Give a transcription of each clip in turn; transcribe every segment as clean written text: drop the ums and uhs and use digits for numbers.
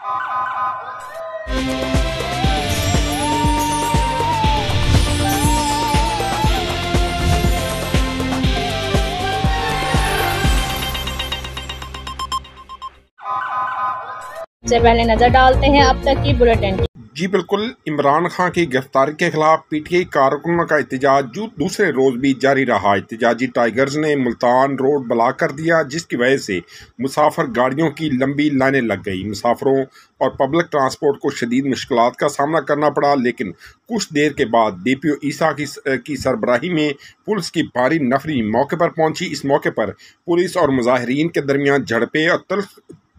से पहले नजर डालते हैं अब तक की बुलेटिन। जी बिल्कुल, इमरान खान की गिरफ्तारी के खिलाफ पीटीआई कारकुनों का एहतजाज दूसरे रोज भी जारी रहा। एहतजाजी टाइगर्स ने मुल्तान रोड ब्लॉक कर दिया, जिसकी वजह से मुसाफिर गाड़ियों की लंबी लाइनें लग गई। मुसाफिरों और पब्लिक ट्रांसपोर्ट को शदीद मुश्किलात का सामना करना पड़ा, लेकिन कुछ देर के बाद डीपीओ ईसा की सरबराही में पुलिस की भारी नफरी मौके पर पहुंची। इस मौके पर पुलिस और मुजाहिरीन के दरमियान झड़पें और तल्ख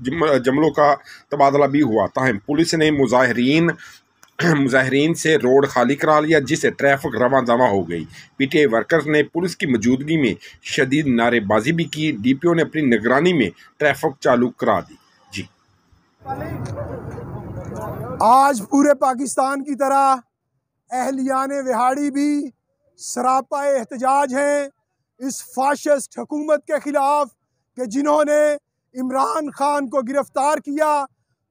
जमलों का तबादला भी हुआ। ताहम पुलिस ने मुजाहिरीन से रोड खाली करा लिया, जिससे ट्रैफिक रवां दवा हो गई। पीटीआई वर्कर्स ने पुलिस की मौजूदगी में शदीद नारेबाजी भी की। डीपीओ ने अपनी निगरानी में ट्रैफिक चालू करा दी। जी, आज पूरे पाकिस्तान की तरह अहलियाने विहाड़ी भी सरापा एहतजाज हैं इस फाशिस्ट हुकूमत के खिलाफ कि जिन्होंने इमरान खान को गिरफ्तार किया।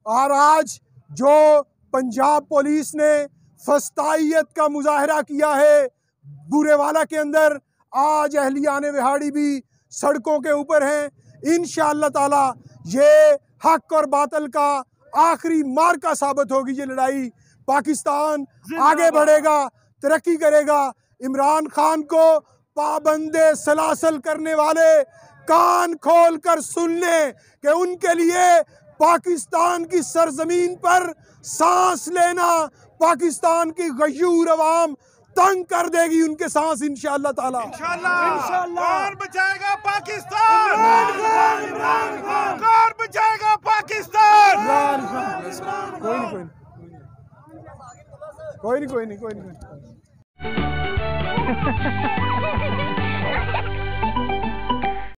और आज जो पंजाब पुलिस ने फस्तायत का मुजाहरा किया है बूरेवाला के अंदर, आज अहलियाने विहाड़ी भी सड़कों के ऊपर हैं। इंशाअल्लाह ताला ये हक और बातिल का आखिरी मार्का साबित होगी ये लड़ाई। पाकिस्तान आगे बढ़ेगा, तरक्की करेगा। इमरान खान को पाबंदे सलासल करने वाले कान खोल कर सुन लें कि उनके लिए पाकिस्तान की सरजमीन पर सांस लेना पाकिस्तान की गयूर अवाम तंग कर देगी उनके सांस इंशाअल्लाह ताला। कौन बचाएगा पाकिस्तान? कौन बचाएगा पाकिस्तान? कोई नहीं